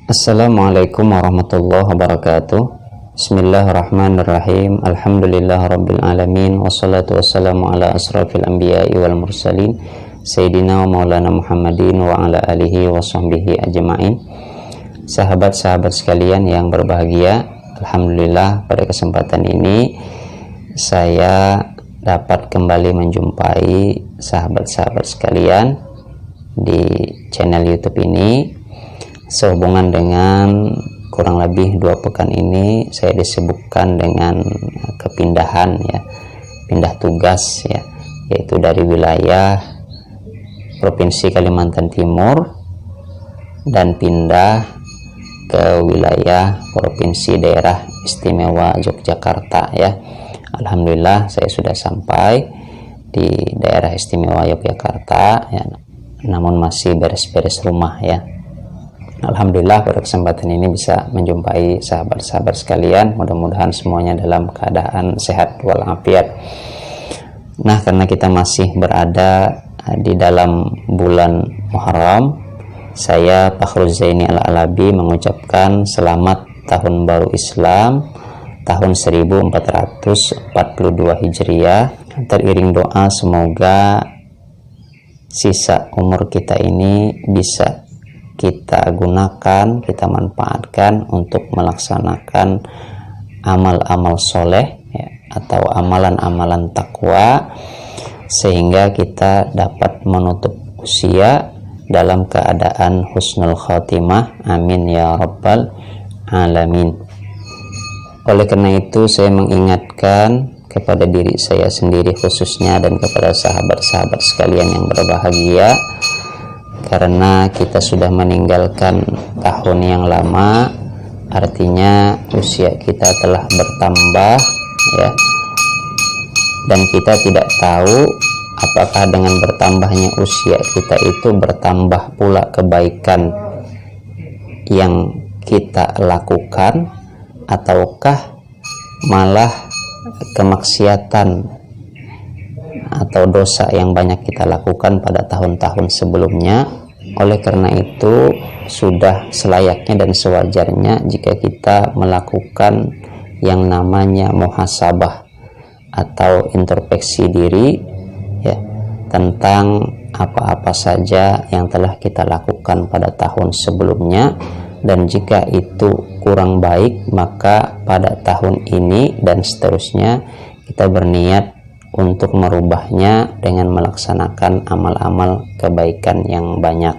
Assalamualaikum warahmatullahi wabarakatuh. Bismillahirrahmanirrahim. Alhamdulillahirabbil alamin wassalatu wassalamu ala asrafil anbiya'i wal mursalin sayyidina wa maulana Muhammadin wa ala alihi wa sahbihi ajma'in. Sahabat-sahabat sekalian yang berbahagia, alhamdulillah pada kesempatan ini saya dapat kembali menjumpai sahabat-sahabat sekalian di channel YouTube ini. Sehubungan dengan kurang lebih 2 pekan ini saya disibukkan dengan kepindahan ya, pindah tugas ya, yaitu dari wilayah Provinsi Kalimantan Timur dan pindah ke wilayah Provinsi Daerah Istimewa Yogyakarta ya. Alhamdulillah saya sudah sampai di Daerah Istimewa Yogyakarta ya, namun masih beres-beres rumah ya. Alhamdulillah pada kesempatan ini bisa menjumpai sahabat-sahabat sekalian, mudah-mudahan semuanya dalam keadaan sehat walafiat. Nah, karena kita masih berada di dalam bulan Muharram, saya Fakhrul Zaini Al-Alabi mengucapkan selamat tahun baru Islam tahun 1442 Hijriah, teriring doa semoga sisa umur kita ini bisa kita gunakan, kita manfaatkan untuk melaksanakan amal-amal soleh ya, atau amalan-amalan takwa, sehingga kita dapat menutup usia dalam keadaan husnul khotimah. Amin ya rabbal alamin. Oleh karena itu saya mengingatkan kepada diri saya sendiri khususnya dan kepada sahabat-sahabat sekalian yang berbahagia, karena kita sudah meninggalkan tahun yang lama, artinya usia kita telah bertambah ya, dan kita tidak tahu apakah dengan bertambahnya usia kita itu bertambah pula kebaikan yang kita lakukan, ataukah malah kemaksiatan atau dosa yang banyak kita lakukan pada tahun-tahun sebelumnya. Oleh karena itu sudah selayaknya dan sewajarnya jika kita melakukan yang namanya muhasabah atau introspeksi diri ya, tentang apa-apa saja yang telah kita lakukan pada tahun sebelumnya, dan jika itu kurang baik maka pada tahun ini dan seterusnya kita berniat untuk merubahnya dengan melaksanakan amal-amal kebaikan yang banyak.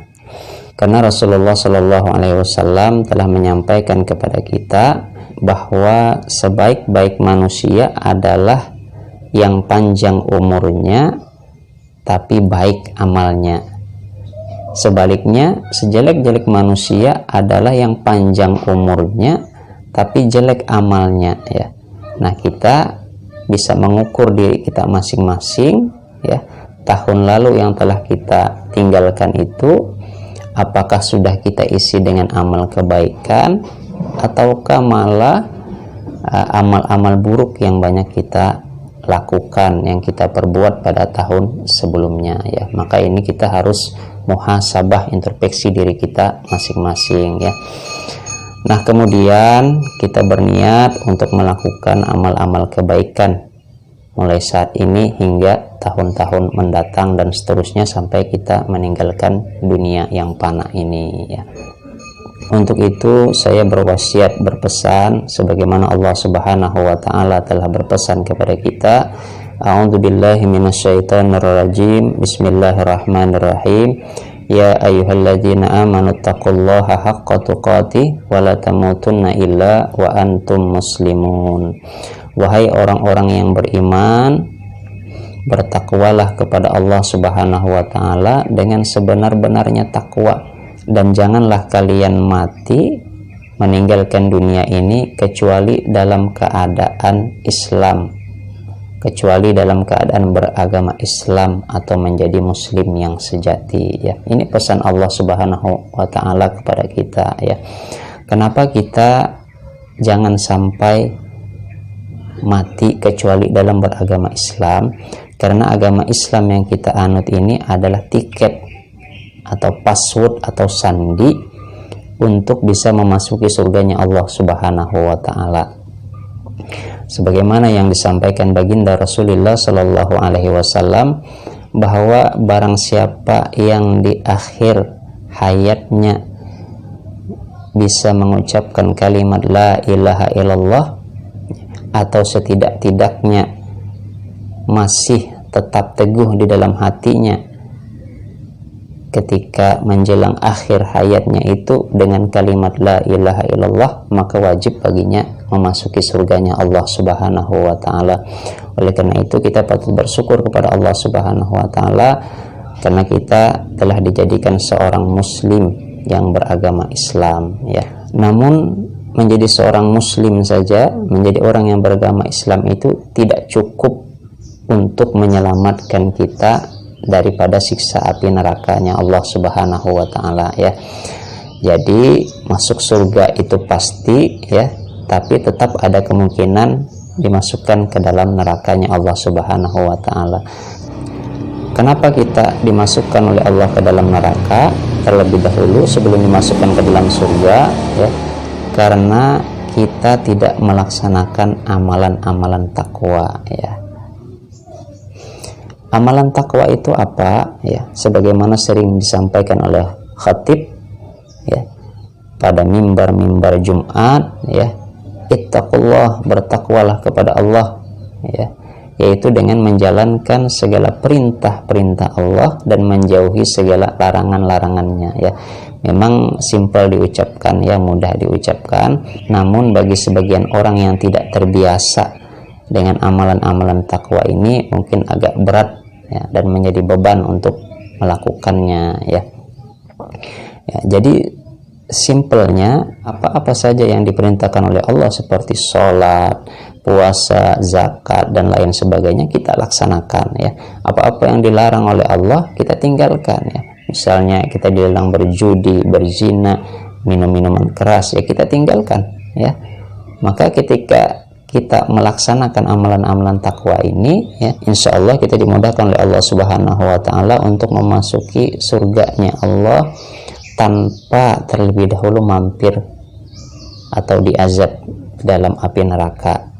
Karena Rasulullah Shallallahu Alaihi Wasallam telah menyampaikan kepada kita bahwa sebaik-baik manusia adalah yang panjang umurnya tapi baik amalnya. Sebaliknya, sejelek-jelek manusia adalah yang panjang umurnya tapi jelek amalnya ya. Nah, kita bisa mengukur diri kita masing-masing ya, tahun lalu yang telah kita tinggalkan itu apakah sudah kita isi dengan amal kebaikan ataukah malah amal-amal buruk yang banyak kita lakukan, yang kita perbuat pada tahun sebelumnya ya. Maka ini kita harus muhasabah, introspeksi diri kita masing-masing ya. Nah, kemudian kita berniat untuk melakukan amal-amal kebaikan mulai saat ini hingga tahun-tahun mendatang dan seterusnya sampai kita meninggalkan dunia yang fana ini ya. Untuk itu saya berwasiat, berpesan sebagaimana Allah Subhanahu wa taala telah berpesan kepada kita. A'udzubillahi minasyaitonirrajim. Bismillahirrahmanirrahim. Ya ayyuhalladzina amanu taqullaha haqqa tuqatih wa la tamutunna illa wa antum muslimun. Wahai orang-orang yang beriman, bertakwalah kepada Allah Subhanahu wa taala dengan sebenar-benarnya takwa, dan janganlah kalian mati meninggalkan dunia ini kecuali dalam keadaan Islam, kecuali dalam keadaan beragama Islam atau menjadi muslim yang sejati ya. Ini pesan Allah Subhanahu wa taala kepada kita ya. Kenapa kita jangan sampai mati kecuali dalam beragama Islam? Karena agama Islam yang kita anut ini adalah tiket atau password atau sandi untuk bisa memasuki surganya Allah Subhanahu wa taala. Sebagaimana yang disampaikan baginda Rasulullah sallallahu alaihi wasallam bahwa barang siapa yang di akhir hayatnya bisa mengucapkan kalimat la ilaha illallah, atau setidak-tidaknya masih tetap teguh di dalam hatinya ketika menjelang akhir hayatnya itu dengan kalimat la ilaha illallah, maka wajib baginya memasuki surganya Allah Subhanahu wa taala. Oleh karena itu kita patut bersyukur kepada Allah Subhanahu wa taala karena kita telah dijadikan seorang muslim yang beragama Islam ya. Namun menjadi seorang muslim saja, menjadi orang yang beragama Islam itu tidak cukup untuk menyelamatkan kita daripada siksa api nerakanya Allah Subhanahu wa taala ya. Jadi masuk surga itu pasti ya, tapi tetap ada kemungkinan dimasukkan ke dalam nerakanya Allah Subhanahu wa taala. Kenapa kita dimasukkan oleh Allah ke dalam neraka terlebih dahulu sebelum dimasukkan ke dalam surga ya? Karena kita tidak melaksanakan amalan-amalan takwa ya. Amalan takwa itu apa ya? Sebagaimana sering disampaikan oleh khatib ya pada mimbar-mimbar Jumat ya, ittaqullah, bertakwalah kepada Allah ya, yaitu dengan menjalankan segala perintah-perintah Allah dan menjauhi segala larangan-larangannya ya. Memang simpel diucapkan ya, mudah diucapkan, namun bagi sebagian orang yang tidak terbiasa dengan amalan-amalan takwa ini mungkin agak berat ya, dan menjadi beban untuk melakukannya ya. Jadi simpelnya apa-apa saja yang diperintahkan oleh Allah seperti sholat, puasa, zakat dan lain sebagainya kita laksanakan ya. Apa-apa yang dilarang oleh Allah kita tinggalkan ya. Misalnya kita dilarang berjudi, berzina, minum minuman keras ya kita tinggalkan ya. Maka ketika kita melaksanakan amalan-amalan takwa ini ya, insya Allah kita dimudahkan oleh Allah Subhanahu wa taala untuk memasuki surganya Allah tanpa terlebih dahulu mampir atau diazab dalam api neraka.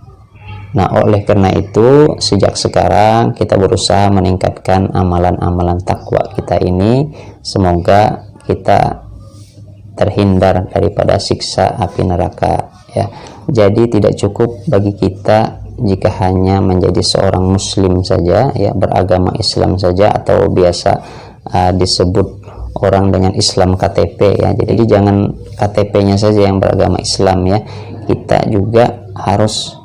Nah, oleh karena itu sejak sekarang kita berusaha meningkatkan amalan-amalan takwa kita ini, semoga kita terhindar daripada siksa api neraka ya. Jadi tidak cukup bagi kita jika hanya menjadi seorang muslim saja ya, beragama Islam saja, atau biasa disebut orang dengan Islam KTP ya. Jadi jangan KTP-nya saja yang beragama Islam ya. Kita juga harus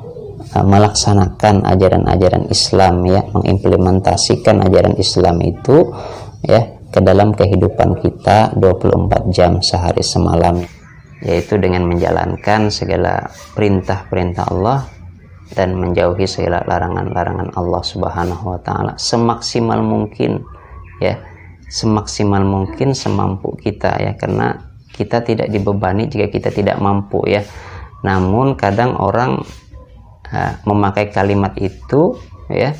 melaksanakan ajaran-ajaran Islam ya, mengimplementasikan ajaran Islam itu ya ke dalam kehidupan kita 24 jam sehari semalam, yaitu dengan menjalankan segala perintah-perintah Allah dan menjauhi segala larangan-larangan Allah Subhanahu wa taala semaksimal mungkin ya, semaksimal mungkin semampu kita ya, karena kita tidak dibebani jika kita tidak mampu ya. Namun kadang orang memakai kalimat itu ya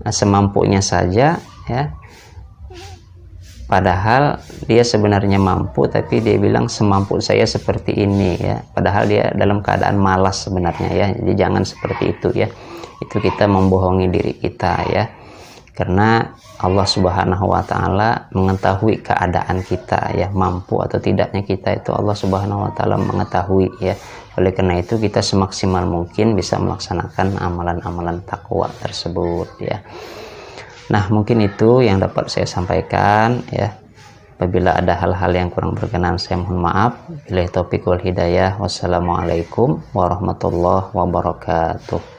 semampunya saja ya, padahal dia sebenarnya mampu, tapi dia bilang semampu saya seperti ini ya, padahal dia dalam keadaan malas sebenarnya ya. Jadi jangan seperti itu ya, itu kita membohongi diri kita ya, karena Allah Subhanahu wa taala mengetahui keadaan kita ya, mampu atau tidaknya kita itu Allah Subhanahu wa taala mengetahui ya. Oleh karena itu kita semaksimal mungkin bisa melaksanakan amalan-amalan takwa tersebut ya. Nah, mungkin itu yang dapat saya sampaikan ya. Apabila ada hal-hal yang kurang berkenan saya mohon maaf. Billahi taufiq wal hidayah. Wassalamualaikum warahmatullahi wabarakatuh.